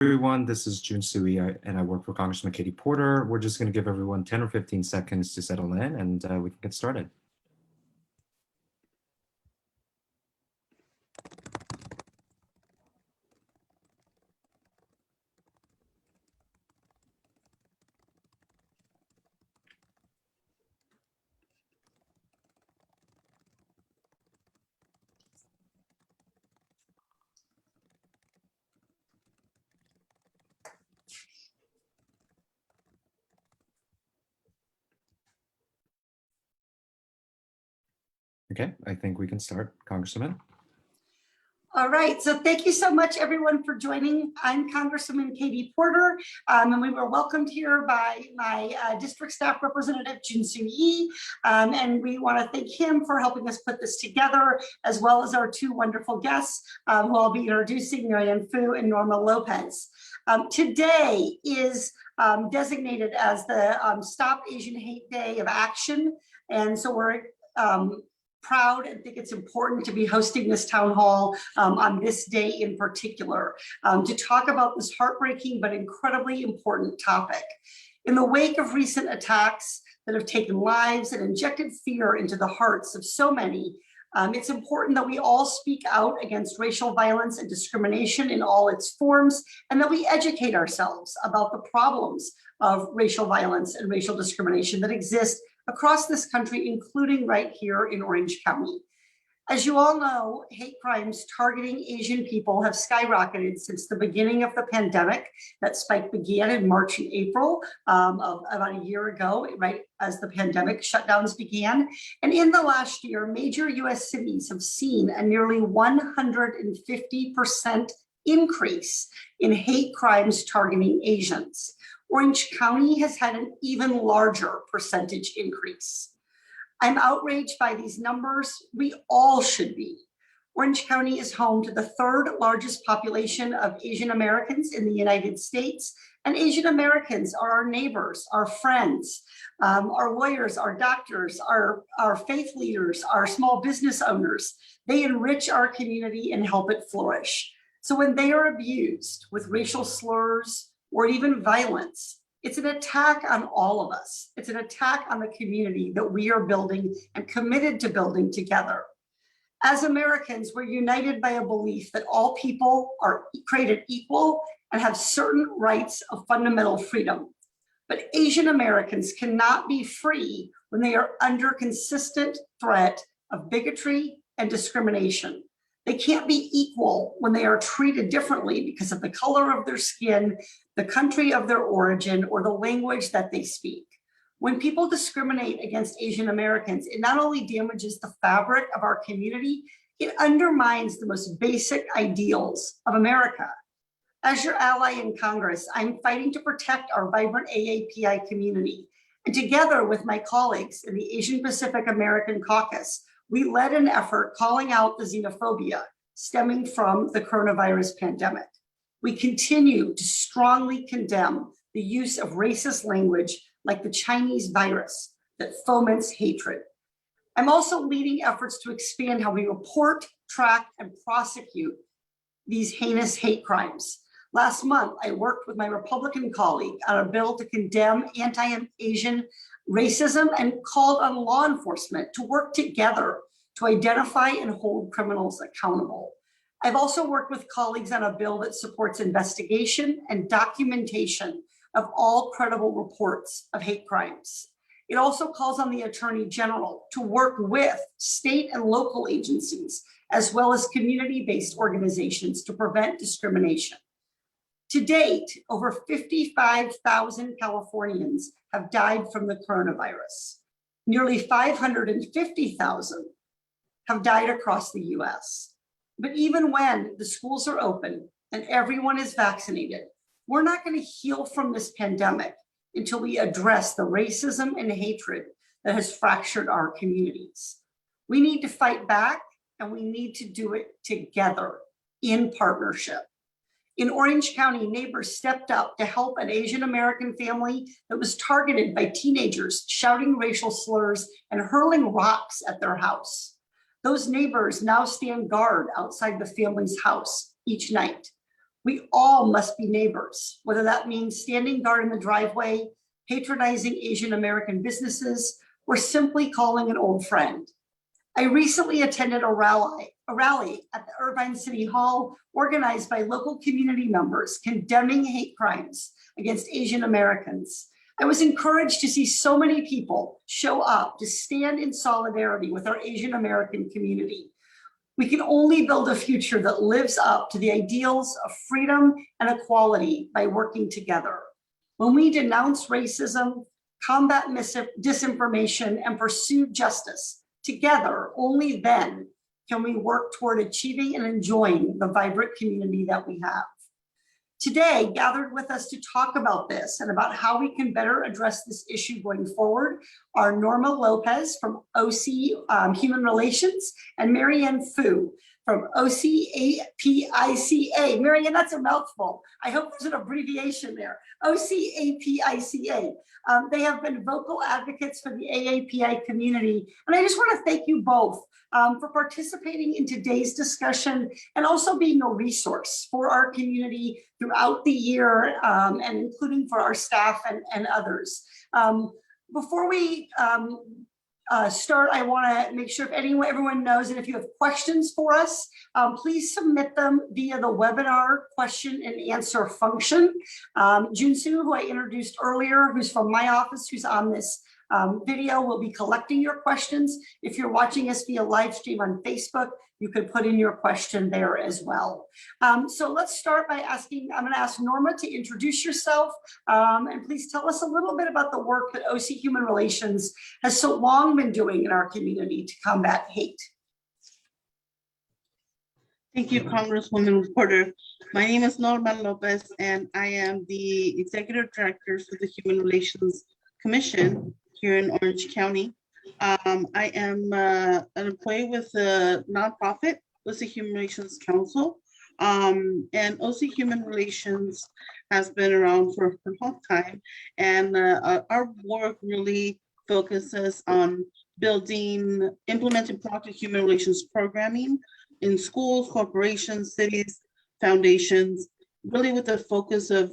Everyone, this is Jun Sui, and I work for Congressman Katie Porter. We're just going to give everyone 10 or 15 seconds to settle in, and we can get started. Okay, I think we can start. Congresswoman. All right, so thank you so much, everyone, for joining. I'm Congresswoman Katie Porter, and we were welcomed here by my district staff representative, Jun Sui, and we want to thank him for helping us put this together, as well as our two wonderful guests, who I'll be introducing, Marianne Fu and Norma Lopez. Today is designated as the Stop Asian Hate Day of Action, and so we're proud and think it's important to be hosting this town hall on this day in particular to talk about this heartbreaking but incredibly important topic. In the wake of recent attacks that have taken lives and injected fear into the hearts of so many, it's important that we all speak out against racial violence and discrimination in all its forms, and that we educate ourselves about the problems of racial violence and racial discrimination that exist across this country, including right here in Orange County. As you all know, hate crimes targeting Asian people have skyrocketed since the beginning of the pandemic. That spike began in March and April of about a year ago, right as the pandemic shutdowns began. And in the last year, major US cities have seen a nearly 150% increase in hate crimes targeting Asians. Orange County has had an even larger percentage increase. I'm outraged by these numbers. We all should be. Orange County is home to the third largest population of Asian Americans in the United States, and Asian Americans are our neighbors, our friends, our lawyers, our doctors, our faith leaders, our small business owners. They enrich our community and help it flourish. So when they are abused with racial slurs, or even violence, it's an attack on all of us. It's an attack on the community that we are building and committed to building together. As Americans, we're united by a belief that all people are created equal and have certain rights of fundamental freedom. But Asian Americans cannot be free when they are under consistent threat of bigotry and discrimination. They can't be equal when they are treated differently because of the color of their skin, the country of their origin, or the language that they speak. When people discriminate against Asian Americans, it not only damages the fabric of our community, it undermines the most basic ideals of America. As your ally in Congress, I'm fighting to protect our vibrant AAPI community. And together with my colleagues in the Asian Pacific American Caucus, we led an effort calling out the xenophobia stemming from the coronavirus pandemic. We continue to strongly condemn the use of racist language like the Chinese virus that foments hatred. I'm also leading efforts to expand how we report, track, and prosecute these heinous hate crimes. Last month, I worked with my Republican colleague on a bill to condemn anti-Asian racism and called on law enforcement to work together to identify and hold criminals accountable. I've also worked with colleagues on a bill that supports investigation and documentation of all credible reports of hate crimes. It also calls on the Attorney General to work with state and local agencies, as well as community-based organizations to prevent discrimination. To date, over 55,000 Californians have died from the coronavirus. Nearly 550,000 have died across the US. But even when the schools are open and everyone is vaccinated, we're not going to heal from this pandemic until we address the racism and hatred that has fractured our communities. We need to fight back, and we need to do it together in partnership. In Orange County, neighbors stepped up to help an Asian American family that was targeted by teenagers shouting racial slurs and hurling rocks at their house. Those neighbors now stand guard outside the family's house each night. We all must be neighbors, whether that means standing guard in the driveway, patronizing Asian American businesses, or simply calling an old friend. I recently attended a rally at the Irvine City Hall organized by local community members condemning hate crimes against Asian Americans. I was encouraged to see so many people show up to stand in solidarity with our Asian American community. We can only build a future that lives up to the ideals of freedom and equality by working together. When we denounce racism, combat disinformation, and pursue justice together, only then can we work toward achieving and enjoying the vibrant community that we have. Today, gathered with us to talk about this and about how we can better address this issue going forward are Norma Lopez from OC Human Relations and Marianne Fu from OCAPICA. Marianne, that's a mouthful. I hope there's an abbreviation there. OCAPICA. They have been vocal advocates for the AAPI community. And I just want to thank you both for participating in today's discussion and also being a resource for our community throughout the year and including for our staff and others. Before we start, I want to make sure if everyone knows that if you have questions for us, please submit them via the webinar question and answer function. Junsu, who I introduced earlier, who's from my office, who's on this video, will be collecting your questions. If you're watching us via live stream on Facebook, you can put in your question there as well. So let's start by I'm going to ask Norma to introduce yourself and please tell us a little bit about the work that OC Human Relations has so long been doing in our community to combat hate. Thank you, Congresswoman Porter. My name is Norma Lopez, and I am the Executive Director for the Human Relations Commission here in Orange County. I am an employee with a nonprofit, OC Human Relations Council, and OC Human Relations has been around for a long time, and our work really focuses on implementing proactive human relations programming in schools, corporations, cities, foundations, really with the focus of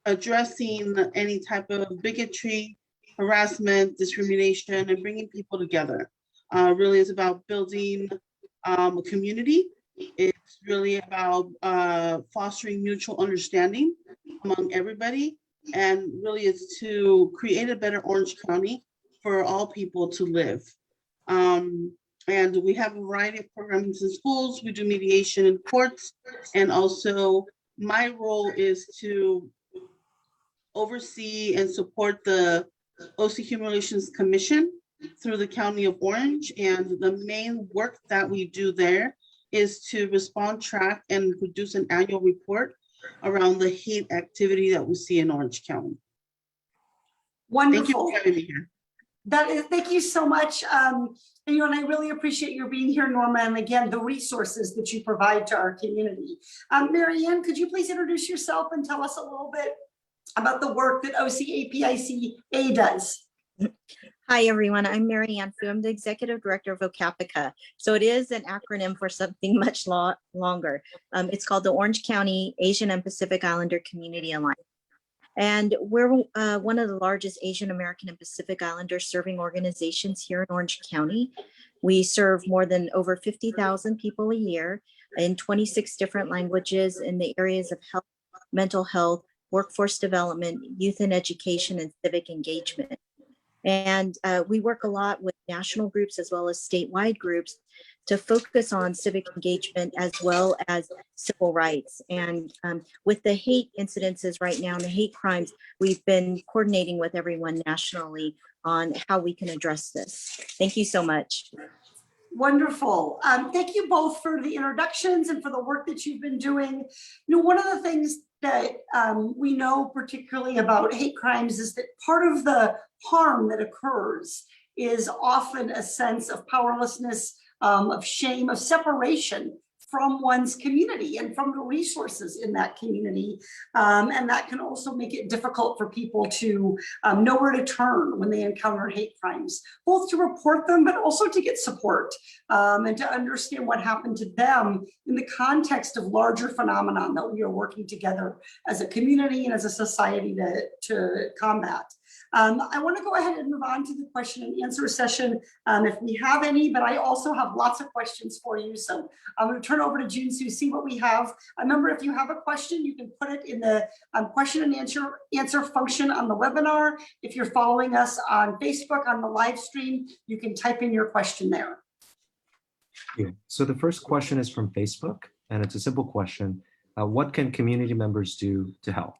addressing any type of bigotry, harassment, discrimination, and bringing people together. Really is about building a community. It's really about fostering mutual understanding among everybody, and really is to create a better Orange County for all people to live. And we have a variety of programs in schools. We do mediation in courts, and also my role is to oversee and support the OC Human Relations Commission through the County of Orange. And the main work that we do there is to respond, track, and produce an annual report around the hate activity that we see in Orange County. Wonderful. Thank you for having me here. Thank you so much. And I really appreciate your being here, Norma, and again, the resources that you provide to our community. Marianne, could you please introduce yourself and tell us a little bit about the work that OCAPICA does? Hi, everyone. I'm Marianne Fu. I'm the Executive Director of Vocapica. So it is an acronym for something much longer. It's called the Orange County Asian and Pacific Islander Community Alliance. And we're one of the largest Asian American and Pacific Islander serving organizations here in Orange County. We serve more than over 50,000 people a year in 26 different languages in the areas of health, mental health, workforce development, youth and education, and civic engagement. And we work a lot with national groups as well as statewide groups to focus on civic engagement as well as civil rights. And with the hate incidences right now and the hate crimes, we've been coordinating with everyone nationally on how we can address this. Thank you so much. Wonderful. Thank you both for the introductions and for the work that you've been doing. One of the things that we know particularly about hate crimes is that part of the harm that occurs is often a sense of powerlessness, of shame, of separation from one's community and from the resources in that community. And that can also make it difficult for people to know where to turn when they encounter hate crimes, both to report them, but also to get support and to understand what happened to them in the context of larger phenomenon that we are working together as a community and as a society to combat. I want to go ahead and move on to the question and answer session if we have any, but I also have lots of questions for you. So I'm going to turn over to June to see what we have. Remember, if you have a question, you can put it in the question and answer function on the webinar. If you're following us on Facebook on the live stream, you can type in your question there. Yeah. So the first question is from Facebook, and it's a simple question. What can community members do to help?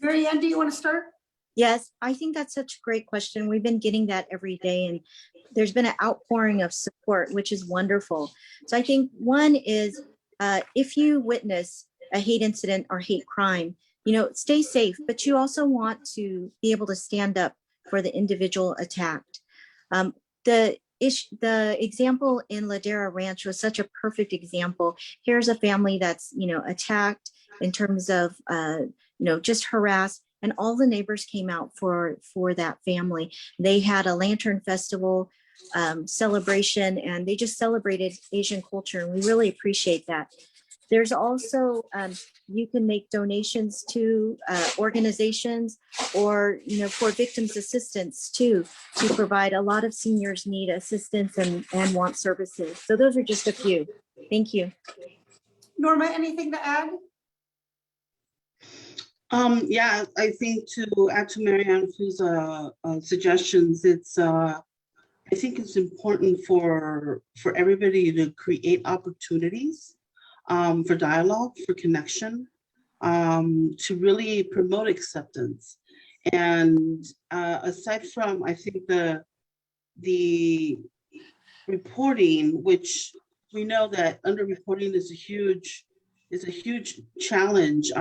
Marianne, do you want to start? Yes, I think that's such a great question. We've been getting that every day, and there's been an outpouring of support, which is wonderful. So I think one is if you witness a hate incident or hate crime, stay safe, but you also want to be able to stand up for the individual attacked. The example in Ladera Ranch was such a perfect example. Here's a family that's, attacked in terms of, just harassed, and all the neighbors came out for that family. They had a lantern festival celebration, and they just celebrated Asian culture, and we really appreciate that. There's also, you can make donations to organizations or, for victims assistance too, to provide. A lot of seniors need assistance and want services. So those are just a few. Thank you. Norma, anything to add? Yeah, I think to add to Marianne's suggestions, I think it's important for everybody to create opportunities for dialogue, for connection, to really promote acceptance. And aside from, I think the reporting, which we know that underreporting is a huge challenge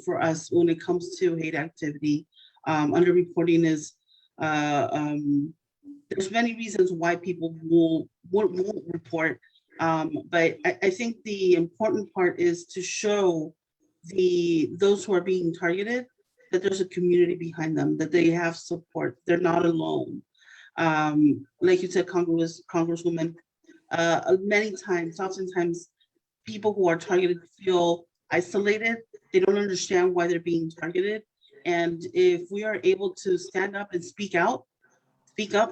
for us when it comes to hate activity. Underreporting is there's many reasons why people won't report. But I think the important part is to show those who are being targeted that there's a community behind them, that they have support, they're not alone. Like you said, Congresswoman, oftentimes people who are targeted feel isolated. They don't understand why they're being targeted. And if we are able to stand up and speak up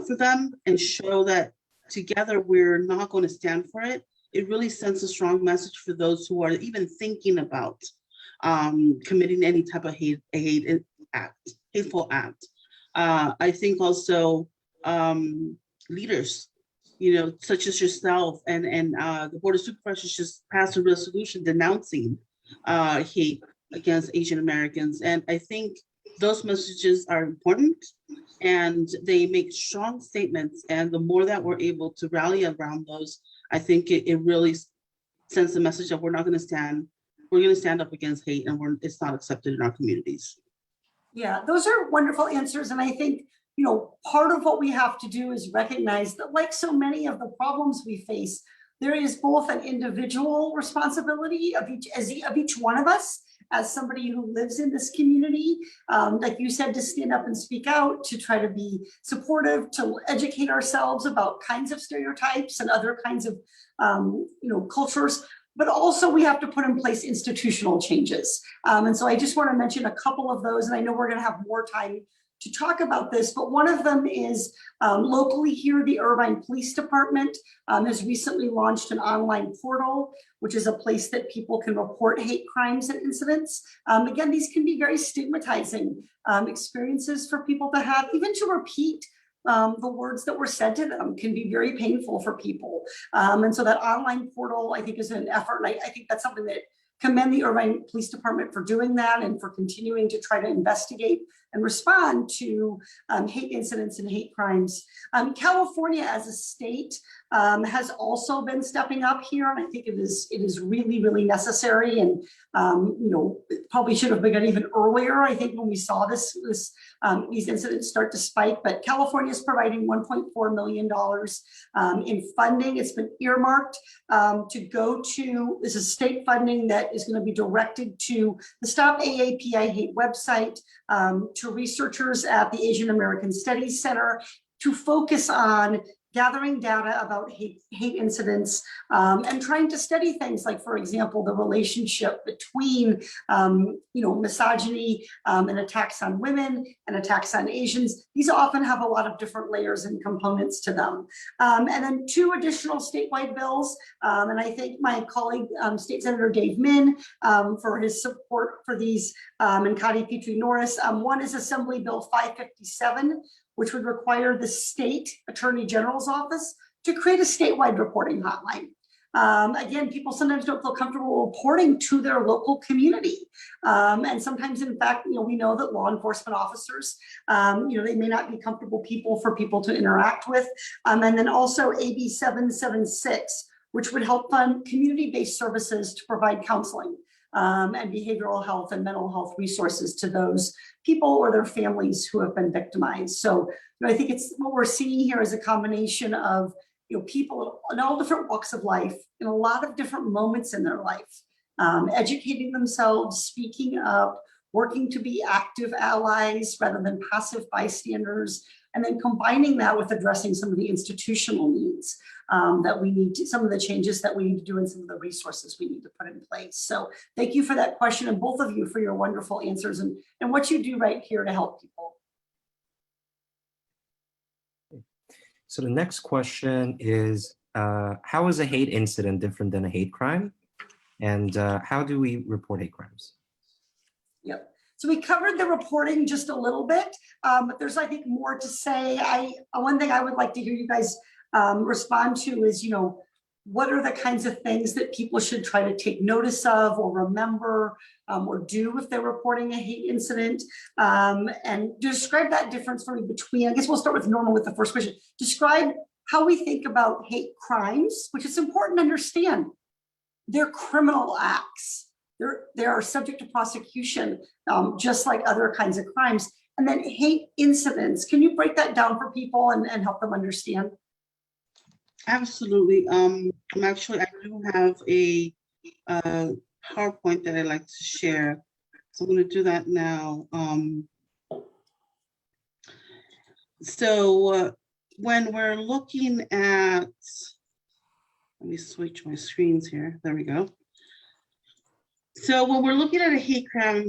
for them and show that together we're not going to stand for it, it really sends a strong message for those who are even thinking about committing any type of hateful act. I think also leaders, such as yourself and the Board of Supervisors just passed a resolution denouncing hate against Asian Americans. And I think those messages are important and they make strong statements. And the more that we're able to rally around those, I think it really sends the message that we're going to stand up against hate, and it's not accepted in our communities. Yeah, those are wonderful answers. And I think, part of what we have to do is recognize that, like so many of the problems we face, there is both an individual responsibility of each one of us as somebody who lives in this community, like you said, to stand up and speak out, to try to be supportive, to educate ourselves about kinds of stereotypes and other kinds of, cultures. But also we have to put in place institutional changes. And so I just want to mention a couple of those, and I know we're going to have more time to talk about this, but one of them is locally here, the Irvine Police Department has recently launched an online portal, which is a place that people can report hate crimes and incidents. Again, these can be very stigmatizing experiences for people to have, even to repeat the words that were said to them can be very painful for people. And so that online portal, I think, is an effort. And I think that's something that commend the Irvine Police Department for doing that and for continuing to try to investigate and respond to hate incidents and hate crimes. California as a state has also been stepping up here. And I think it is really, really necessary. And, it probably should have begun even earlier. I think when we saw these incidents start to spike, but California is providing $1.4 million in funding. It's been earmarked to go to, this is state funding that is going to be directed to the Stop AAPI Hate website, to researchers at the Asian American Studies Center to focus on gathering data about hate incidents and trying to study things like, for example, the relationship between, misogyny and attacks on women and attacks on Asians. These often have a lot of different layers and components to them. And then 2 additional statewide bills. And I thank my colleague, State Senator Dave Min, for his support for these, and Kadi Petrie Norris. One is Assembly Bill 557, which would require the state attorney general's office to create a statewide reporting hotline. Again, people sometimes don't feel comfortable reporting to their local community. And sometimes, in fact, we know that law enforcement officers, they may not be comfortable people for people to interact with. And then also AB 776, which would help fund community-based services to provide counseling and behavioral health and mental health resources to those people or their families who have been victimized. So I think it's what we're seeing here is a combination of people in all different walks of life, in a lot of different moments in their life, educating themselves, speaking up, working to be active allies rather than passive bystanders, and then combining that with addressing some of the institutional needs that we need to, some of the changes that we need to do and some of the resources we need to put in place. So thank you for that question, and both of you for your wonderful answers and what you do right here to help people. So the next question is, how is a hate incident different than a hate crime? And how do we report hate crimes? Yep. So we covered the reporting just a little bit, but there's, I think, more to say. One thing I would like to hear you guys respond to is, what are the kinds of things that people should try to take notice of or remember or do if they're reporting a hate incident? And describe that difference for me between, I guess we'll start with Norma with the first question. Describe how we think about hate crimes, which is important to understand. They're criminal acts. They are subject to prosecution, just like other kinds of crimes. And then hate incidents. Can you break that down for people and help them understand? Absolutely. I do have a PowerPoint that I'd like to share. So I'm going to do that now. So when we're looking at, let me switch my screens here. There we go. So when we're looking at a hate crime,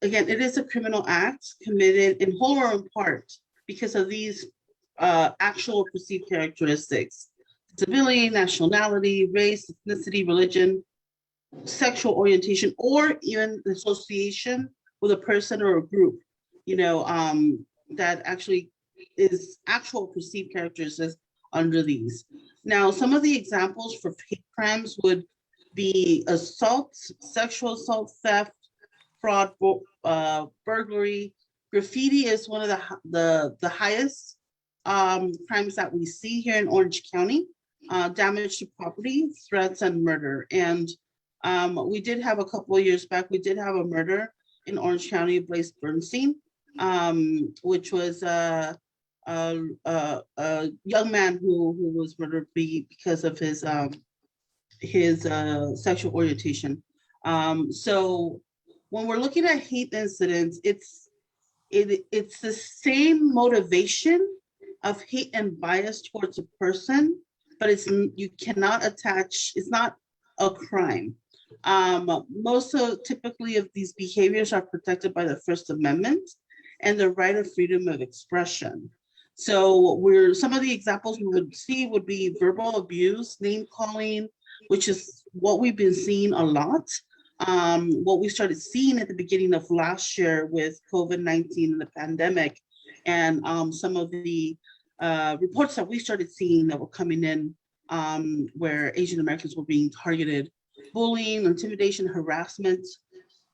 again, it is a criminal act committed in whole or in part because of these actual perceived characteristics: disability, nationality, race, ethnicity, religion, sexual orientation, or even association with a person or a group, that actually is actual perceived characteristics under these. Now, some of the examples for hate crimes would be assault, sexual assault, theft, fraud, burglary. Graffiti is one of the highest crimes that we see here in Orange County. Damage to property, threats, and murder. And we did have a couple of years back, we did have a murder in Orange County of Blaise Bernstein, which was a young man who was murdered because of his sexual orientation. So when we're looking at hate incidents, it's the same motivation of hate and bias towards a person, but you cannot attach, it's not a crime. Typically of these behaviors are protected by the First Amendment and the right of freedom of expression. So some of the examples we would see would be verbal abuse, name calling, which is what we've been seeing a lot. What we started seeing at the beginning of last year with COVID-19 and the pandemic, and some of the reports that we started seeing that were coming in where Asian Americans were being targeted: bullying, intimidation, harassment,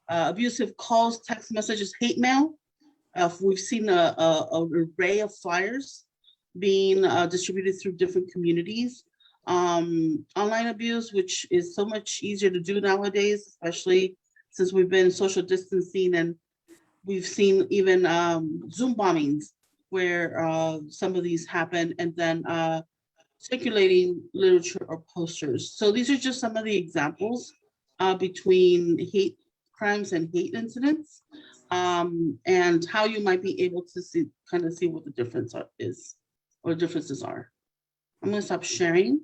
abusive calls, text messages, hate mail. We've seen an array of flyers being distributed through different communities. Online abuse, which is so much easier to do nowadays, especially since we've been social distancing, and we've seen even Zoom bombings where some of these happen, and then circulating literature or posters. So these are just some of the examples between hate crimes and hate incidents, and how you might be able to see what the difference is, or differences are. I'm going to stop sharing.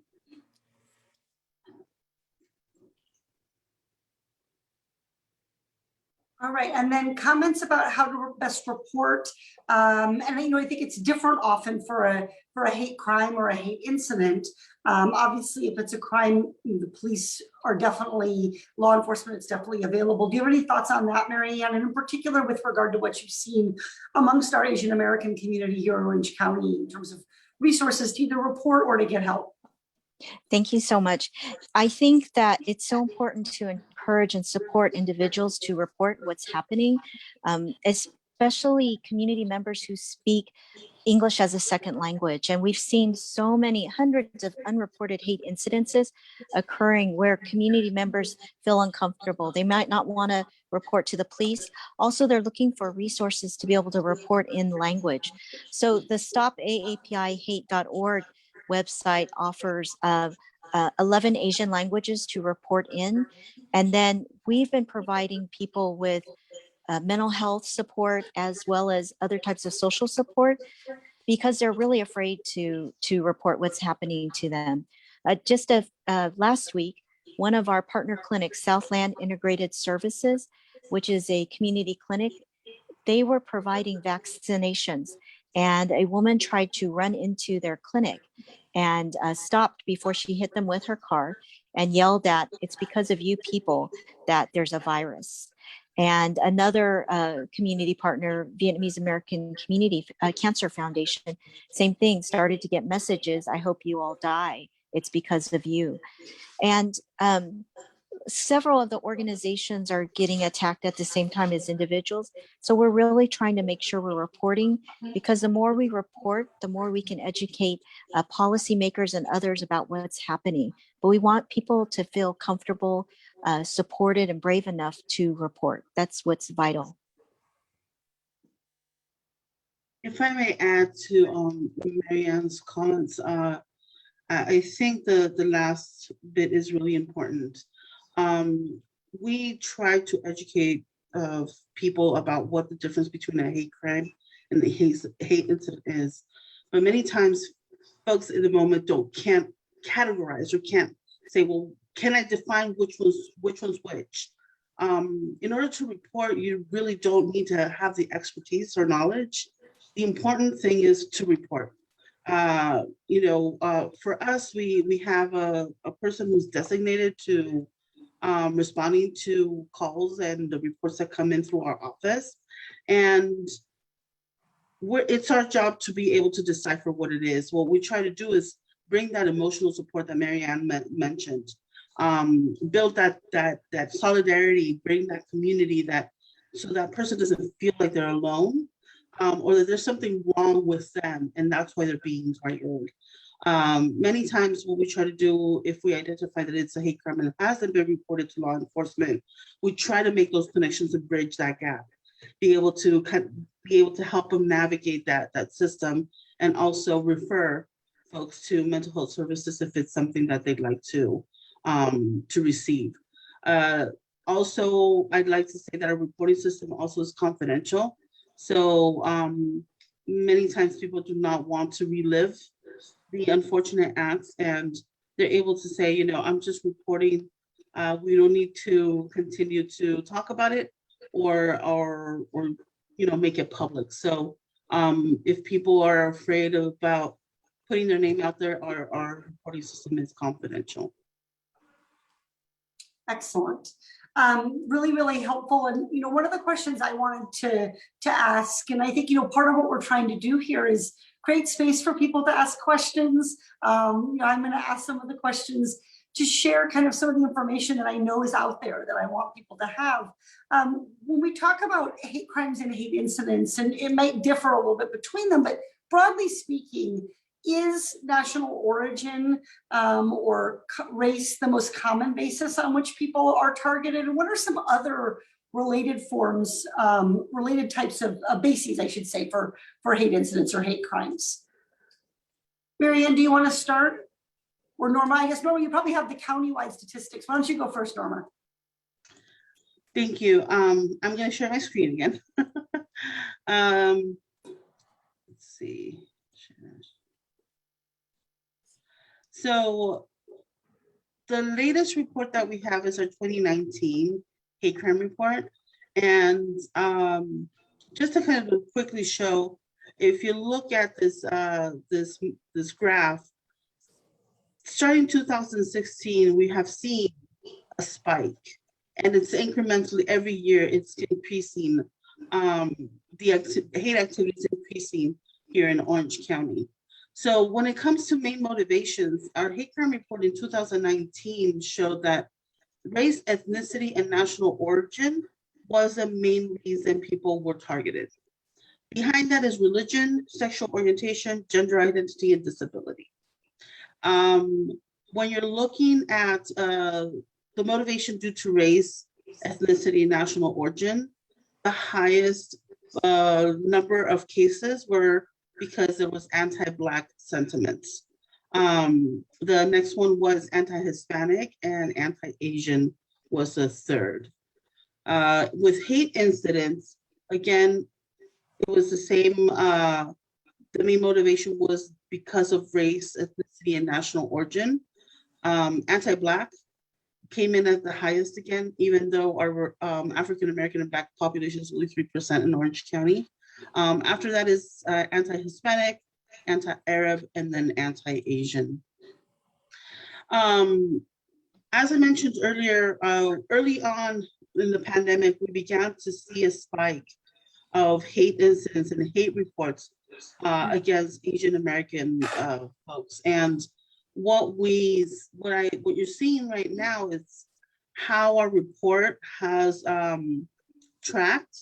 All right, and then comments about how to best report. And I think it's different often for a hate crime or a hate incident. Obviously, if it's a crime, the police are definitely, law enforcement is definitely available. Do you have any thoughts on that, Marianne? And in particular, with regard to what you've seen amongst our Asian American community here in Orange County in terms of resources to either report or to get help? Thank you so much. I think that it's so important to encourage and support individuals to report what's happening, especially community members who speak English as a second language. And we've seen so many hundreds of unreported hate incidences occurring where community members feel uncomfortable. They might not want to report to the police. Also, they're looking for resources to be able to report in language. So the stopaapihate.org website offers 11 Asian languages to report in. And then we've been providing people with mental health support as well as other types of social support because they're really afraid to report what's happening to them. Last week, one of our partner clinics, Southland Integrated Services, which is a community clinic, they were providing vaccinations, and a woman tried to run into their clinic and stopped before she hit them with her car and yelled that it's because of you people that there's a virus. And another community partner, Vietnamese American Community Cancer Foundation, same thing, started to get messages, I hope you all die. It's because of you. And several of the organizations are getting attacked at the same time as individuals. So we're really trying to make sure we're reporting, because the more we report, the more we can educate policymakers and others about what's happening. But we want people to feel comfortable, supported, and brave enough to report. That's what's vital. If I may add to Marianne's comments, I think the last bit is really important. We try to educate people about what the difference between a hate crime and the hate incident is. But many times folks in the moment can't categorize or can't say, well, can I define which one's which? In order to report, you really don't need to have the expertise or knowledge. The important thing is to report. For us, we have a person who's designated to responding to calls and the reports that come in through our office. And it's our job to be able to decipher what it is. What we try to do is bring that emotional support that Marianne mentioned, build that solidarity, bring that community, so that person doesn't feel like they're alone, or that there's something wrong with them, and that's why they're being targeted. Many times what we try to do, if we identify that it's a hate crime and it hasn't been reported to law enforcement, we try to make those connections and bridge that gap, be able to help them navigate that system, and also refer folks to mental health services if it's something that they'd like to receive. Also, I'd like to say that our reporting system also is confidential. So many times people do not want to relive the unfortunate acts, and they're able to say, I'm just reporting. We don't need to continue to talk about it or make it public. So if people are afraid about putting their name out there, our reporting system is confidential. Excellent. Really, really helpful. And, one of the questions I wanted to ask, and I think, part of what we're trying to do here is create space for people to ask questions. I'm going to ask some of the questions to share kind of some of the information that I know is out there that I want people to have. When we talk about hate crimes and hate incidents, and it might differ a little bit between them, but broadly speaking, Is national origin or race the most common basis on which people are targeted? And what are some other related forms, related types of bases, I should say, for hate incidents or hate crimes? Marianne, do you want to start? Or Norma? I guess, Norma, you probably have the countywide statistics. Why don't you go first, Norma? Thank you. I'm going to share my screen again. Let's see. So the latest report that we have is our 2019 hate crime report. And just to kind of quickly show, if you look at this, this graph, starting 2016, we have seen a spike, and it's incrementally every year it's increasing. The hate activity is increasing here in Orange County. So when it comes to main motivations, our hate crime report in 2019 showed that race, ethnicity, and national origin was the main reason people were targeted. Behind that is religion, sexual orientation, gender identity, and disability. When you're looking at the motivation due to race, ethnicity, national origin, the highest number of cases were because there was anti-Black sentiments. The next one was anti-Hispanic, and anti-Asian was the third. With hate incidents, again, it was the same. The main motivation was because of race, ethnicity, and national origin. Anti-Black came in at the highest again, even though our African-American and Black population is only 3% in Orange County. After that is anti-Hispanic, anti-Arab, and then anti-Asian. As I mentioned earlier, early on in the pandemic, we began to see a spike of hate incidents and hate reports against Asian American folks. And what you're seeing right now is how our report has tracked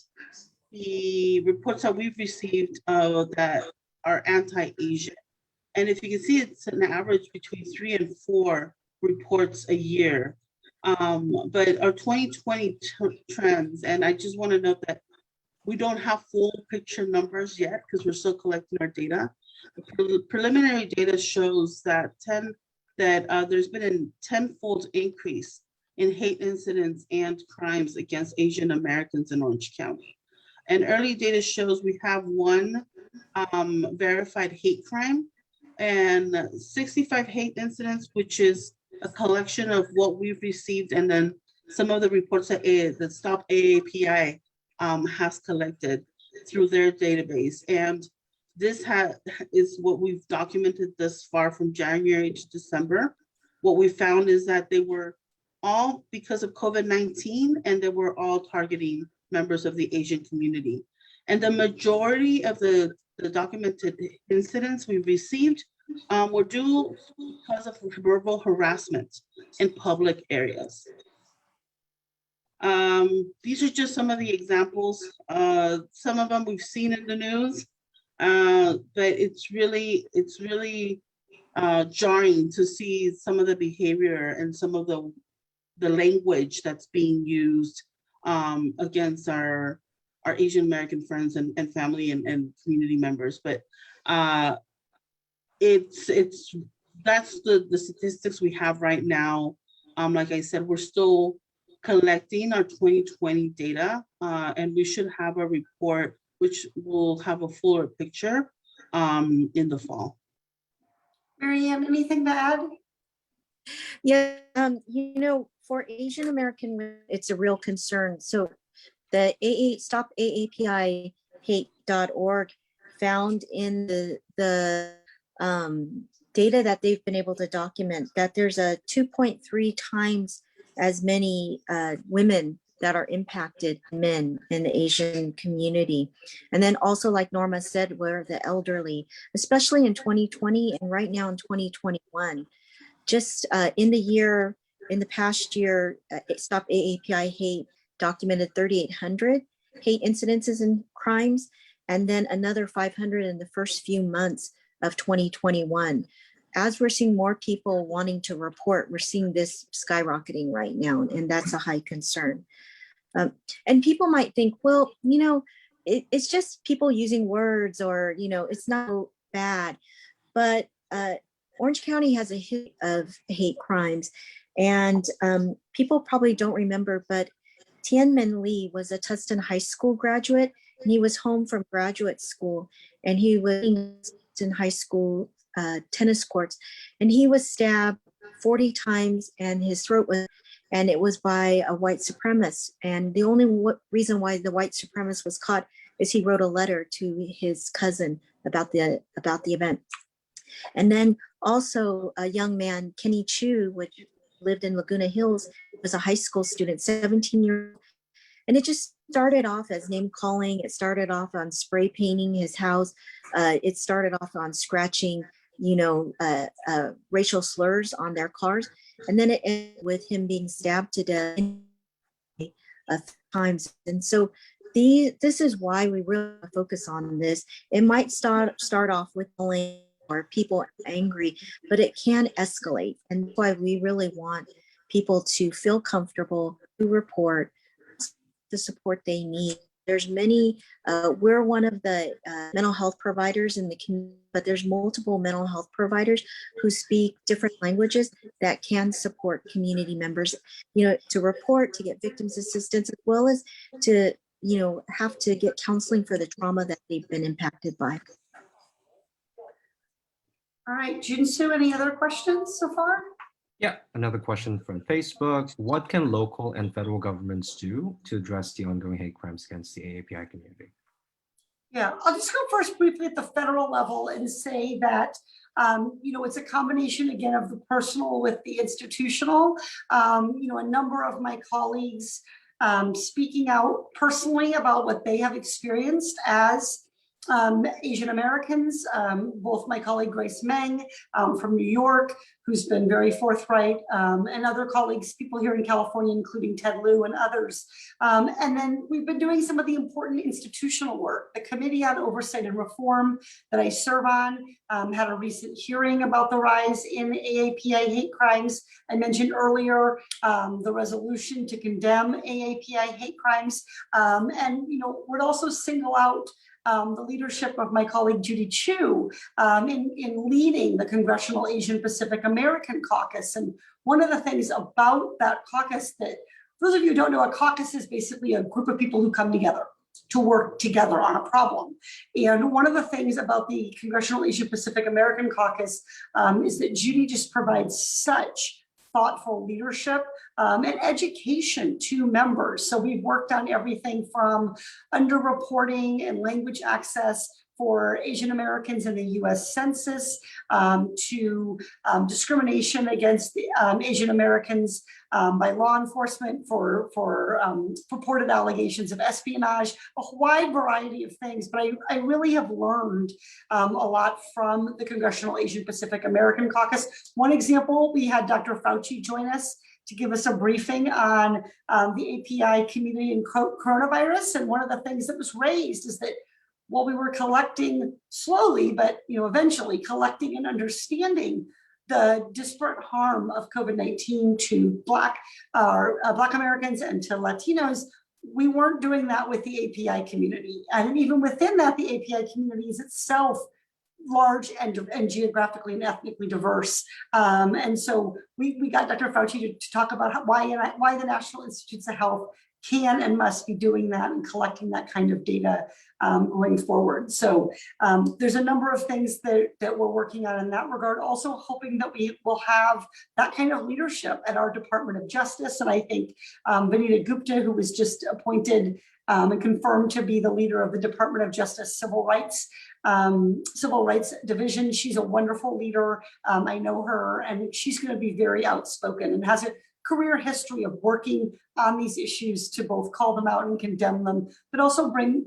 the reports that we've received that are anti-Asian. And if you can see, it's an average between 3 and 4 reports a year. But our 2020 trends, and I just want to note that we don't have full picture numbers yet because we're still collecting our data. The preliminary data shows that there's been a 10-fold increase in hate incidents and crimes against Asian Americans in Orange County. And early data shows we have one verified hate crime and 65 hate incidents, which is a collection of what we've received and then some of the reports that Stop AAPI has collected through their database. And this is what we've documented thus far from January to December. What we found is that they were all because of COVID-19, and they were all targeting members of the Asian community. And the majority of the documented incidents we've received were due because of verbal harassment in public areas. These are just some of the examples. Some of them we've seen in the news, but it's really jarring to see some of the behavior and some of the language that's being used against our Asian American friends and family and community members. But that's the statistics we have right now. Like I said, we're still collecting our 2020 data, and we should have a report which will have a fuller picture in the fall. Marianne, anything to add? Yeah, for Asian American, it's a real concern. So the Stop AAPI hate.org found in the data that they've been able to document that there's a 2.3 times as many women that are impacted men in the Asian community. And then also, like Norma said, where the elderly, especially in 2020 and right now in 2021, just in the past year, Stop AAPI Hate documented 3,800 hate incidences and crimes, and then another 500 in the first few months of 2021. As we're seeing more people wanting to report, we're seeing this skyrocketing right now, and that's a high concern. And people might think, well, it's just people using words, or, it's not so bad. But Orange County has a history of hate crimes, and people probably don't remember, but Tianmin Lee was a Tustin High School graduate, and he was home from graduate school, and he was in high school tennis courts, and he was stabbed 40 times, and his throat was, and it was by a white supremacist. And the only reason why the white supremacist was caught is he wrote a letter to his cousin about the event. And then also a young man, Kenny Chu, which lived in Laguna Hills, was a high school student, 17 years old. And it just started off as name calling. It started off on spray painting his house. It started off on scratching, racial slurs on their cars. And then it ended with him being stabbed to death times. And so this is why we really focus on this. It might start off with or people angry, but it can escalate. And that's why we really want people to feel comfortable to report the support they need. There's many, we're one of the mental health providers in the community, but there's multiple mental health providers who speak different languages that can support community members, to report, to get victims assistance, as well as to, have to get counseling for the trauma that they've been impacted by. All right, Junsu, any other questions so far? Yeah, another question from Facebook. What can local and federal governments do to address the ongoing hate crimes against the AAPI community? Yeah, I'll just go first briefly at the federal level and say that, it's a combination, again, of the personal with the institutional. A number of my colleagues speaking out personally about what they have experienced as Asian Americans, both my colleague Grace Meng from New York, who's been very forthright, and other colleagues, people here in California, including Ted Lieu and others. And then we've been doing some of the important institutional work. The Committee on Oversight and Reform that I serve on had a recent hearing about the rise in AAPI hate crimes. I mentioned earlier the resolution to condemn AAPI hate crimes. And would also single out the leadership of my colleague Judy Chu in leading the Congressional Asian Pacific American Caucus. And one of the things about that caucus that, for those of you who don't know, a caucus is basically a group of people who come together to work together on a problem. And one of the things about the Congressional Asian Pacific American Caucus is that Judy just provides such thoughtful leadership and education to members. So we've worked on everything from underreporting and language access for Asian Americans in the US Census to discrimination against the Asian Americans by law enforcement for purported allegations of espionage, a wide variety of things. But I really have learned a lot from the Congressional Asian Pacific American Caucus. One example, we had Dr. Fauci join us to give us a briefing on the API community and coronavirus. And one of the things that was raised is that while we were collecting slowly, but eventually collecting and understanding the disparate harm of COVID-19 to Black Americans and to Latinos, we weren't doing that with the API community. And even within that, the API community is itself large and geographically and ethnically diverse. And so we got Dr. Fauci to talk about why the National Institutes of Health can and must be doing that and collecting that kind of data going forward. So there's a number of things that we're working on in that regard, also hoping that we will have that kind of leadership at our Department of Justice. And I think Vanita Gupta, who was just appointed and confirmed to be the leader of the Department of Justice Civil Rights Division, she's a wonderful leader. I know her, and she's going to be very outspoken and has a career history of working on these issues to both call them out and condemn them, but also bring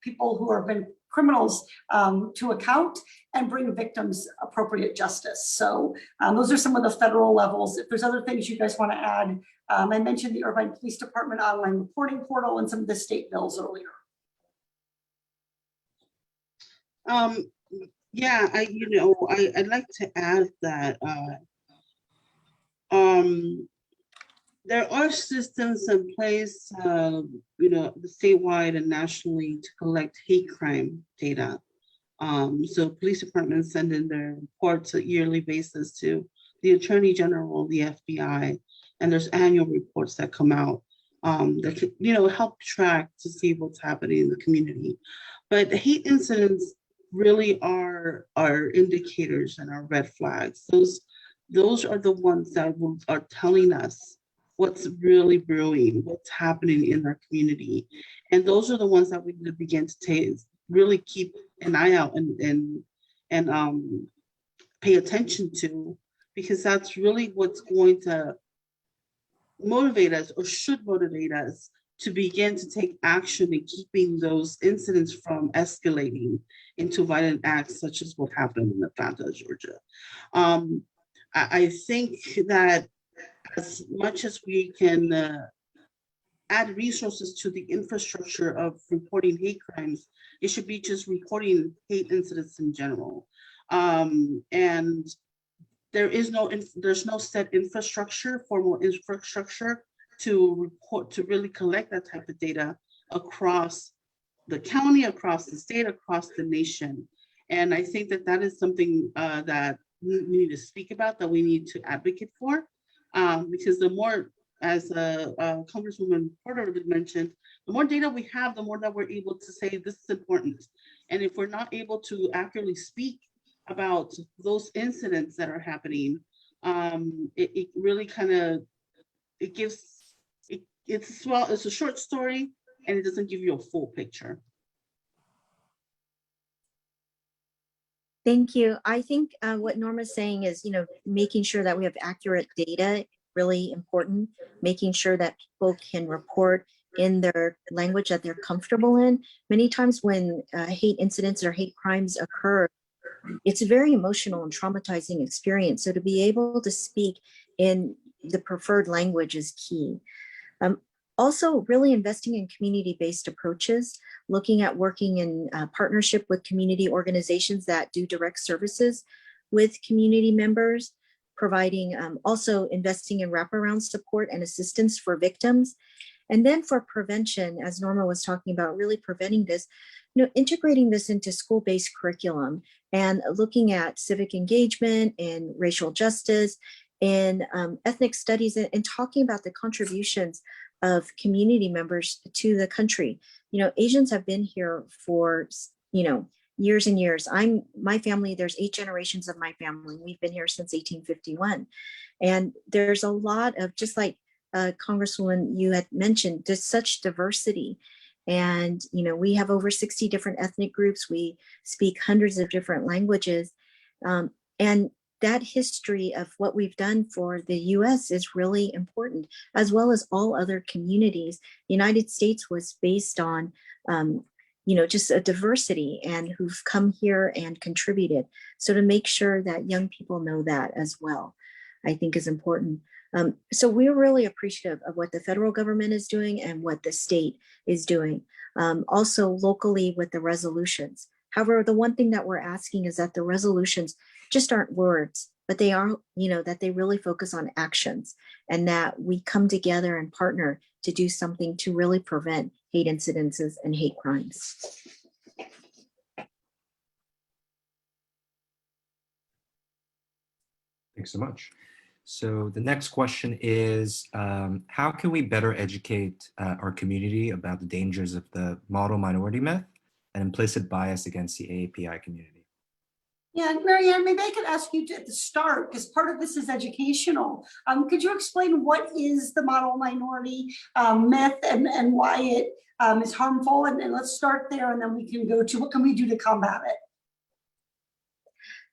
people who have been criminals to account and bring victims appropriate justice. So those are some of the federal levels. If there's other things you guys want to add, I mentioned the Irvine Police Department online reporting portal and some of the state bills earlier. Yeah, I'd like to add that um, there are systems in place, statewide and nationally to collect hate crime data. So police departments send in their reports on a yearly basis to the Attorney General, the FBI, and there's annual reports that come out that could, help track to see what's happening in the community. But hate incidents really are indicators and are red flags. Those are the ones that are telling us what's really brewing, what's happening in our community. And those are the ones that we need to begin to really keep an eye out and pay attention to, because that's really what's going to motivate us, or should motivate us, to begin to take action in keeping those incidents from escalating into violent acts such as what happened in Atlanta, Georgia. I think that as much as we can add resources to the infrastructure of reporting hate crimes, it should be just reporting hate incidents in general. And there's no set infrastructure, formal infrastructure to report, to really collect that type of data across the county, across the state, across the nation. And I think that that is something that we need to speak about, that we need to advocate for, because the more, as Congresswoman Porter mentioned, the more data we have, the more that we're able to say this is important. And if we're not able to accurately speak about those incidents that are happening, it really kind of, it gives, it's a short story, and it doesn't give you a full picture. Thank you. I think what Norma's saying is, making sure that we have accurate data, really important, making sure that people can report in their language that they're comfortable in. Many times when hate incidents or hate crimes occur, it's a very emotional and traumatizing experience. So to be able to speak in the preferred language is key. Also, really investing in community-based approaches, looking at working in partnership with community organizations that do direct services with community members, providing, also investing in wraparound support and assistance for victims. And then for prevention, as Norma was talking about, really preventing this, integrating this into school-based curriculum and looking at civic engagement and racial justice and ethnic studies, and talking about the contributions of community members to the country. Asians have been here for, years and years. My family, there's 8 generations of my family. We've been here since 1851. And there's a lot of, just like Congresswoman, you had mentioned, there's such diversity. And, we have over 60 different ethnic groups. We speak hundreds of different languages. And that history of what we've done for the US is really important, as well as all other communities. The United States was based on, just a diversity and who've come here and contributed. So to make sure that young people know that as well, I think is important. So we're really appreciative of what the federal government is doing and what the state is doing. Also locally with the resolutions. However, the one thing that we're asking is that the resolutions just aren't words, but they are, that they really focus on actions, and that we come together and partner to do something to really prevent hate incidences and hate crimes. Thanks so much. So the next question is, how can we better educate our community about the dangers of the model minority myth and implicit bias against the AAPI community? Yeah, Marianne, maybe I could ask you at the start, because part of this is educational. Could you explain what is the model minority myth and why it is harmful? And let's start there, and then we can go to what can we do to combat it?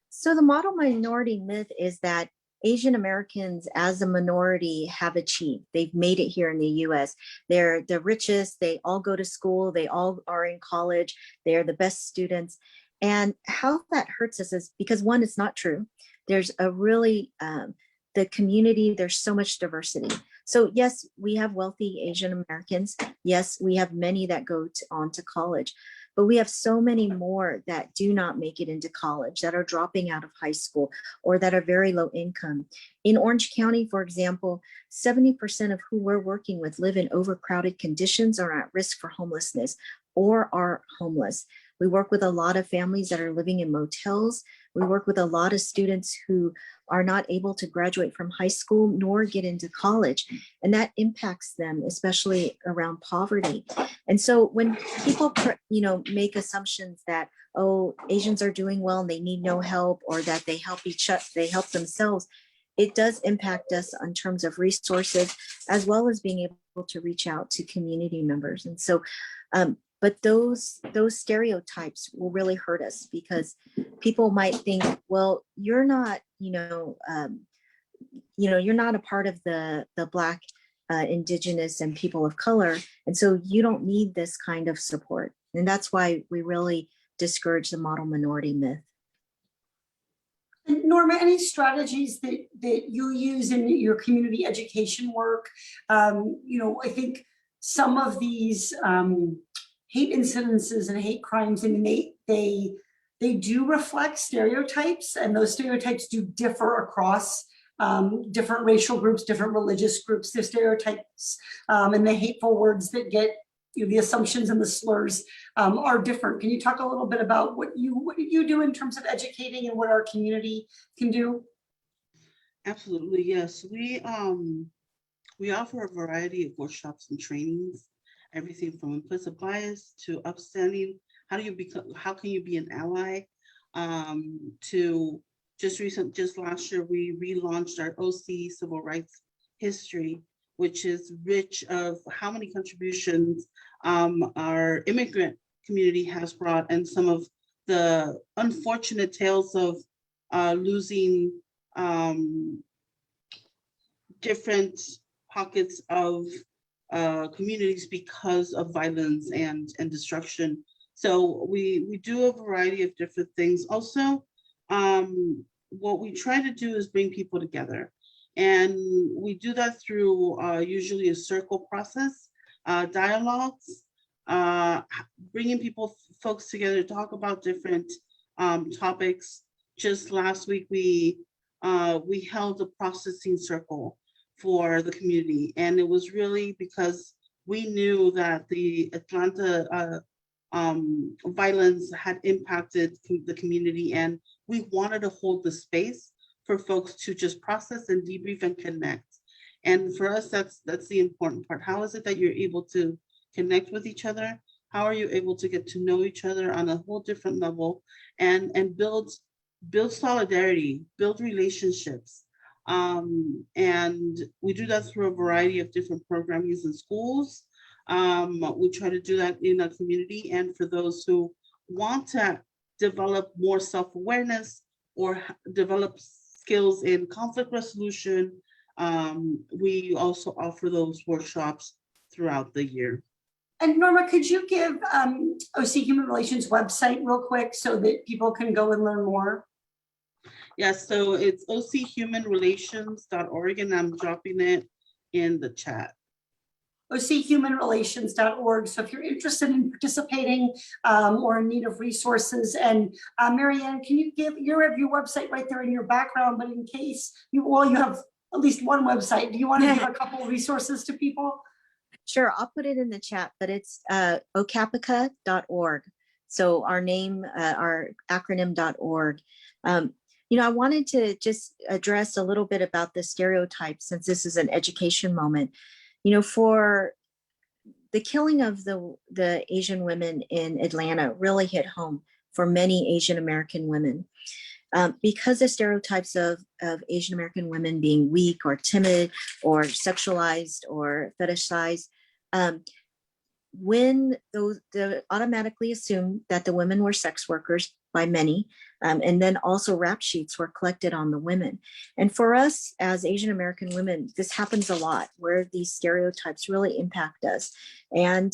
So the model minority myth is that Asian Americans as a minority have achieved. They've made it here in the US. They're the richest, they all go to school, they all are in college, they're the best students. And how that hurts us is because, one, it's not true. There's a really, the community, there's so much diversity. So yes, we have wealthy Asian Americans. Yes, we have many that go on to college. but we have so many more that do not make it into college, that are dropping out of high school, or that are very low income. In Orange County, for example, 70% of who we're working with live in overcrowded conditions or are at risk for homelessness or are homeless. We work with a lot of families that are living in motels. We work with a lot of students who are not able to graduate from high school nor get into college. And that impacts them, especially around poverty. And so when people, make assumptions that, oh, Asians are doing well and they need no help, or that they help they help themselves, it does impact us in terms of resources, as well as being able to reach out to community members. And so, but those stereotypes will really hurt us, because people might think, well, you're not, you're not a part of the Black, Indigenous, and people of color, and so you don't need this kind of support. And that's why we really discourage the model minority myth. And Norma, any strategies that you use in your community education work? I think some of these hate incidences and hate crimes, I mean, they do reflect stereotypes, and those stereotypes do differ across different racial groups, different religious groups. The stereotypes and the hateful words that get, the assumptions and the slurs are different. Can you talk a little bit about what you do in terms of educating and what our community can do? Absolutely, yes. We offer a variety of workshops and trainings, everything from implicit bias to upstanding. How can you be an ally? To just last year, we relaunched our OC Civil Rights History, which is rich of how many contributions our immigrant community has brought, and some of the unfortunate tales of losing different pockets of communities because of violence and destruction. So we do a variety of different things. Also, what we try to do is bring people together. And we do that through usually a circle process, dialogues, bringing folks together to talk about different topics. Just last week, we held a processing circle for the community, and it was really because we knew that the Atlanta violence had impacted the community, and we wanted to hold the space for folks to just process and debrief and connect. And for us, that's the important part. How is it that you're able to connect with each other? How are you able to get to know each other on a whole different level, and build solidarity, build relationships? And we do that through a variety of different programs in schools. We try to do that in our community, and for those who want to develop more self-awareness or develop skills in conflict resolution, we also offer those workshops throughout the year. And Norma, could you give OC Human Relations website real quick so that people can go and learn more? Yes, so it's ochumanrelations.org, and I'm dropping it in the chat. ochumanrelations.org. So if you're interested in participating or in need of resources, and Marianne, can you give your website right there in your background, but in case you have at least one website, do you want to give a couple of resources to people? Sure, I'll put it in the chat, but it's vocapica.org. So our name, our acronym.org. I wanted to just address a little bit about the stereotypes, since this is an education moment. For the killing of the Asian women in Atlanta really hit home for many Asian American women. Because the stereotypes of Asian American women being weak or timid or sexualized or fetishized, when they automatically assumed that the women were sex workers by many, and then also rap sheets were collected on the women. And for us as Asian American women, this happens a lot, where these stereotypes really impact us and,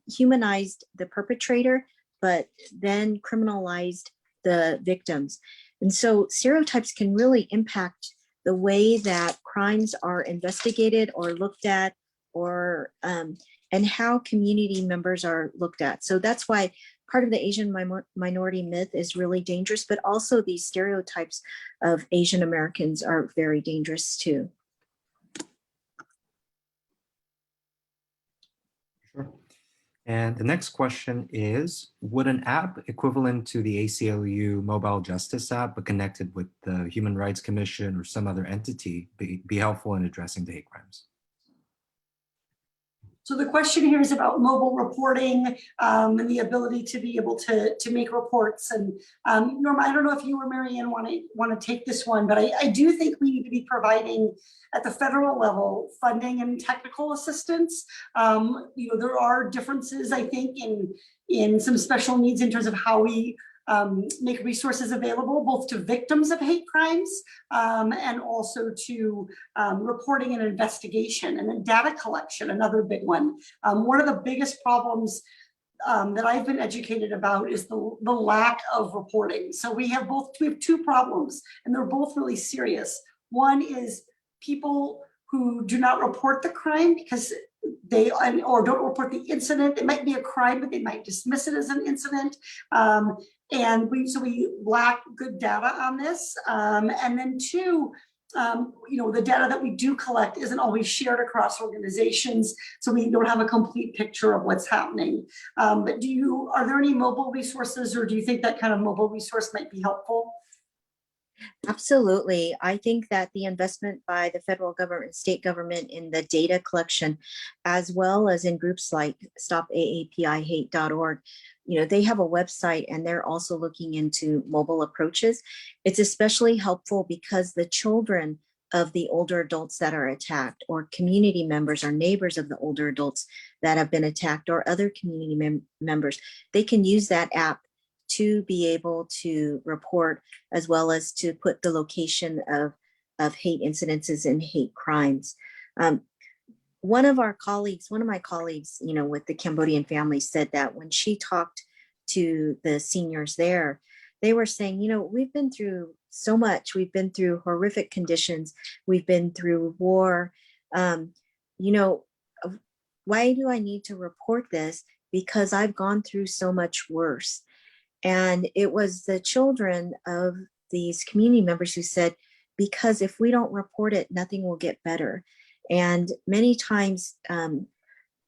humanized the perpetrator, but then criminalized the victims. And so stereotypes can really impact the way that crimes are investigated or looked at or and how community members are looked at. So that's why part of the Asian minority myth is really dangerous, but also these stereotypes of Asian Americans are very dangerous too. Sure. And the next question is, would an app equivalent to the ACLU mobile justice app, but connected with the Human Rights Commission or some other entity, be helpful in addressing the hate crimes? So the question here is about mobile reporting and the ability to be able to make reports. And Norma, I don't know if you or Marianne want to take this one, but I do think we need to be providing at the federal level funding and technical assistance. There are differences, I think, in some special needs in terms of how we make resources available both to victims of hate crimes and also to reporting and investigation, and then data collection, another big one. One of the biggest problems that I've been educated about is the lack of reporting. So we have two problems, and they're both really serious. One is people who do not report the crime because or don't report the incident. It might be a crime, but they might dismiss it as an incident. And we lack good data on this. And then two, the data that we do collect isn't always shared across organizations, so we don't have a complete picture of what's happening. But are there any mobile resources, or do you think that kind of mobile resource might be helpful? Absolutely. I think that the investment by the federal government, state government in the data collection, as well as in groups like stopaapihate.org, they have a website and they're also looking into mobile approaches. It's especially helpful because the children of the older adults that are attacked, or community members or neighbors of the older adults that have been attacked, or other community members, they can use that app to be able to report, as well as to put the location of hate incidences and hate crimes. One of my colleagues, with the Cambodian family said that when she talked to the seniors there, they were saying, we've been through so much. We've been through horrific conditions. We've been through war. Why do I need to report this? Because I've gone through so much worse. And it was the children of these community members who said, because if we don't report it, nothing will get better. And many times,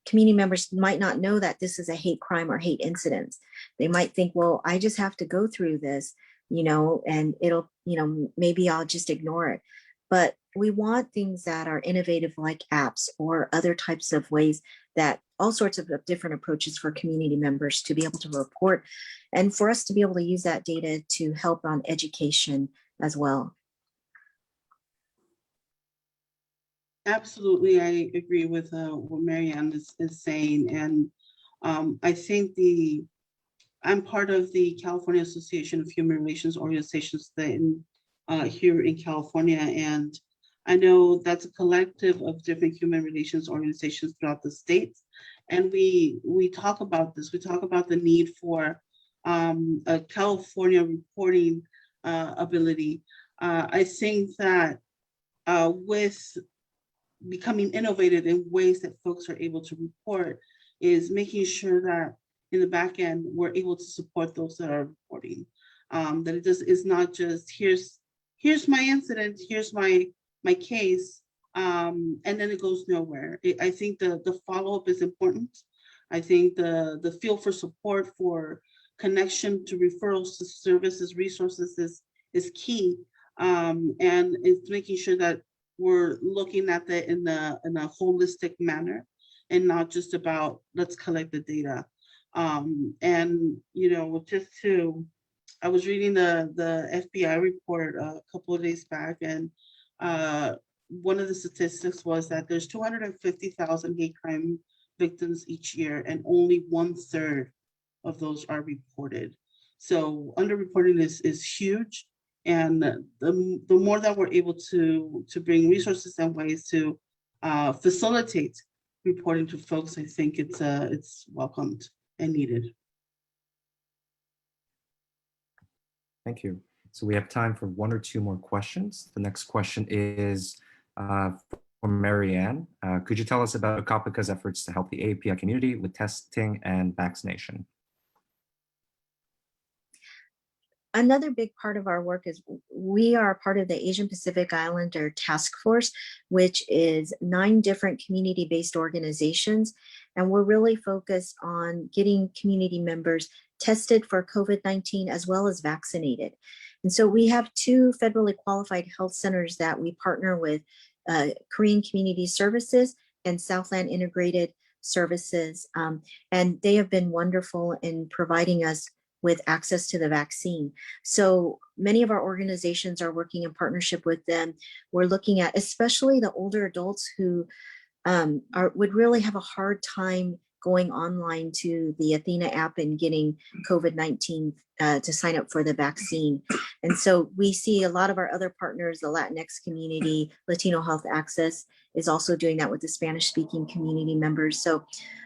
community members might not know that this is a hate crime or hate incident. They might think, well, I just have to go through this, and it'll, maybe I'll just ignore it. But we want things that are innovative, like apps or other types of ways, that all sorts of different approaches for community members to be able to report, and for us to be able to use that data to help on education as well. Absolutely, I agree with what Marianne is saying. And I think I'm part of the California Association of Human Relations Organizations here in California. And I know that's a collective of different human relations organizations throughout the states. And we talk about this. We talk about the need for a California reporting ability. I think that with becoming innovative in ways that folks are able to report, is making sure that in the back end, we're able to support those that are reporting. That it's not just, here's my incident, here's my case, and then it goes nowhere. I think the follow-up is important. I think the feel for support, for connection to referrals to services, resources is key. And it's making sure that we're looking at that in a holistic manner, and not just about, let's collect the data. And I was reading the FBI report a couple of days back, and one of the statistics was that there's 250,000 hate crime victims each year, and only 1/3 of those are reported. So underreporting is huge. And the more that we're able to bring resources and ways to facilitate reporting to folks, I think it's welcomed and needed. Thank you. So we have time for one or two more questions. The next question is, for Marianne. Could you tell us about Vocapica's efforts to help the API community with testing and vaccination? Another big part of our work is we are part of the Asian Pacific Islander Task Force, which is 9 different community-based organizations. And we're really focused on getting community members tested for COVID-19 as well as vaccinated. And so we have 2 federally qualified health centers that we partner with, Korean Community Services and Southland Integrated Services. And they have been wonderful in providing us with access to the vaccine. So many of our organizations are working in partnership with them. We're looking at especially the older adults who would really have a hard time going online to the Athena app and getting COVID-19 to sign up for the vaccine. And so we see a lot of our other partners, the Latinx community, Latino Health Access is also doing that with the Spanish speaking community members. So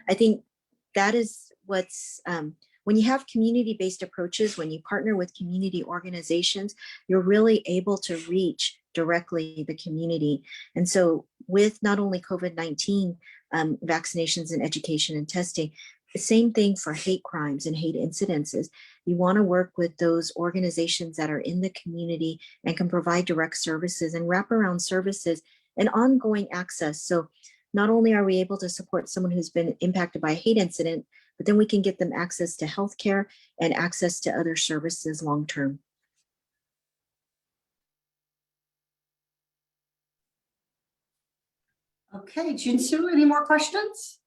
I think that is what's, when you have community-based approaches, when you partner with community organizations, you're really able to reach directly the community. And so with not only COVID-19 vaccinations and education and testing, the same thing for hate crimes and hate incidences. You want to work with those organizations that are in the community and can provide direct services and wraparound services and ongoing access. So not only are we able to support someone who's been impacted by a hate incident, but then we can get them access to healthcare and access to other services long-term. Okay, Jinsu, any more questions?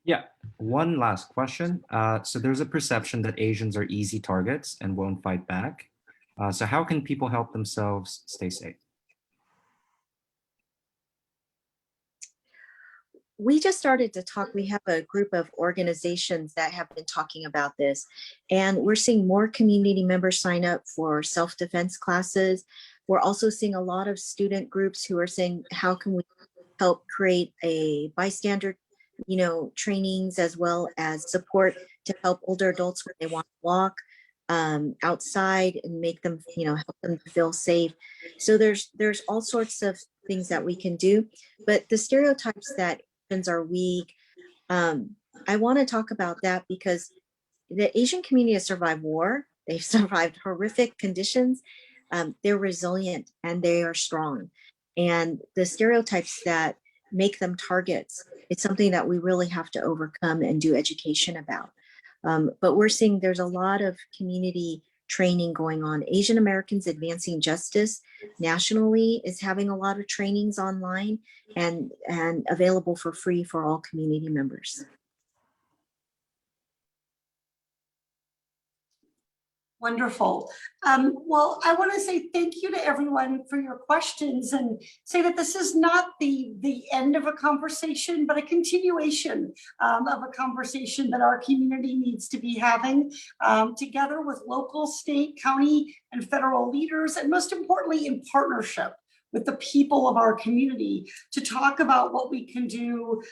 Yeah, one last question. So there's a perception that Asians are easy targets and won't fight back. So how can people help themselves stay safe? We just started to talk. We have a group of organizations that have been talking about this, and we're seeing more community members sign up for self-defense classes. We're also seeing a lot of student groups who are saying, how can we help create a bystander, trainings, as well as support to help older adults when they want to walk outside and make them, help them feel safe. So there's all sorts of things that we can do, but the stereotypes that are weak. I want to talk about that because the Asian community has survived war. They've survived horrific conditions. They're resilient and they are strong. And the stereotypes that make them targets, it's something that we really have to overcome and do education about. But we're seeing there's a lot of community training going on. Asian Americans Advancing Justice nationally is having a lot of trainings online and available for free for all community members. Wonderful. Well, I want to say thank you to everyone for your questions and say that this is not the end of a conversation, but a continuation of a conversation that our community needs to be having together with local, state, county, and federal leaders, and most importantly, in partnership with the people of our community to talk about what we can do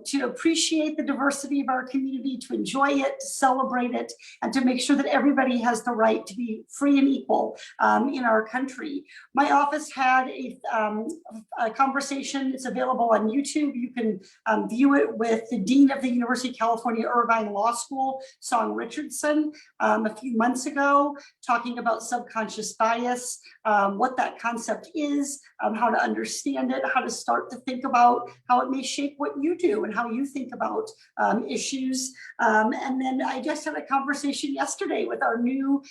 to appreciate the diversity of our community, to enjoy it, to celebrate it, and to make sure that everybody has the right to be free and equal in our country. My office had a conversation. It's available on YouTube. You can view it with the Dean of the University of California, Irvine Law School, Song Richardson, a few months ago, talking about subconscious bias, what that concept is, how to understand it, how to start to think about how it may shape what you do and how you think about issues. And then I just had a conversation yesterday with our new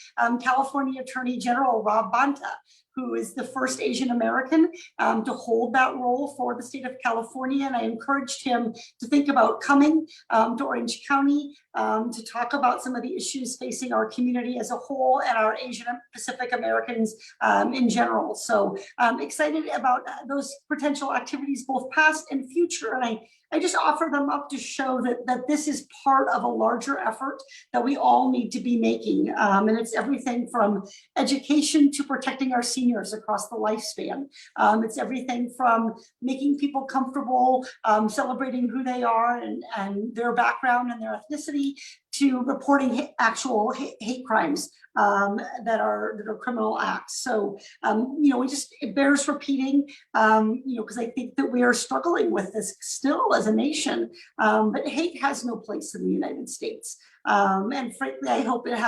California Attorney General, Rob Bonta, who is the first Asian American to hold that role for the state of California. And I encouraged him to think about coming to Orange County to talk about some of the issues facing our community as a whole and our Asian Pacific Americans in general. So I'm excited about those potential activities, both past and future. And I just offer them up to show that this is part of a larger effort that we all need to be making. And it's everything from education to protecting our seniors across the lifespan. It's everything from making people comfortable celebrating who they are and their background and their ethnicity, to reporting actual hate crimes that are criminal acts. So, it bears repeating, because I think that we are struggling with this still as a nation, but hate has no place in the United States. And frankly, I hope hate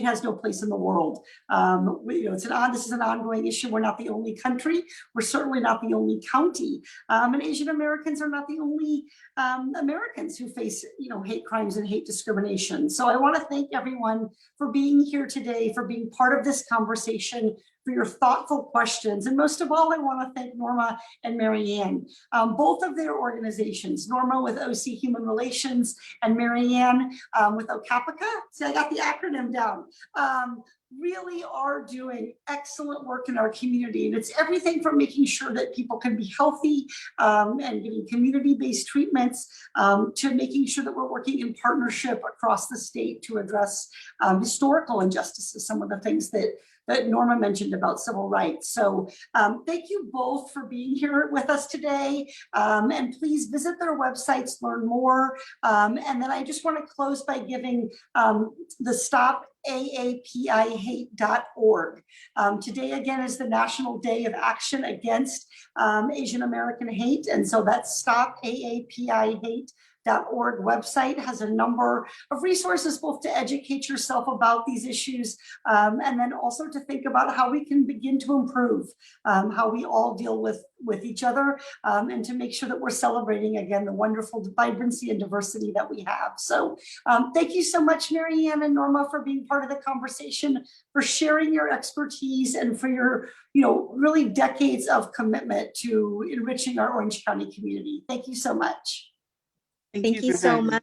has no place in the world. This is an ongoing issue. We're not the only country. We're certainly not the only county. And Asian Americans are not the only Americans who face, hate crimes and hate discrimination. So I want to thank everyone for being here today, for being part of this conversation, for your thoughtful questions. And most of all, I want to thank Norma and Marianne, both of their organizations, Norma with OC Human Relations and Marianne with Vocapica. See, I got the acronym down. Really are doing excellent work in our community. And it's everything from making sure that people can be healthy and getting community-based treatments to making sure that we're working in partnership across the state to address historical injustices, some of the things that Norma mentioned about civil rights. So thank you both for being here with us today. And please visit their websites, learn more. And then I just want to close by giving the StopAAPIHate.org. Today, again, is the National Day of Action Against Asian American Hate. And so that's StopAAPIHate.org website has a number of resources both to educate yourself about these issues and then also to think about how we can begin to improve how we all deal with each other and to make sure that we're celebrating again the wonderful vibrancy and diversity that we have. So thank you so much, Marianne and Norma, for being part of the conversation, for sharing your expertise and for your really decades of commitment to enriching our Orange County community. Thank you so much. Thank you so much.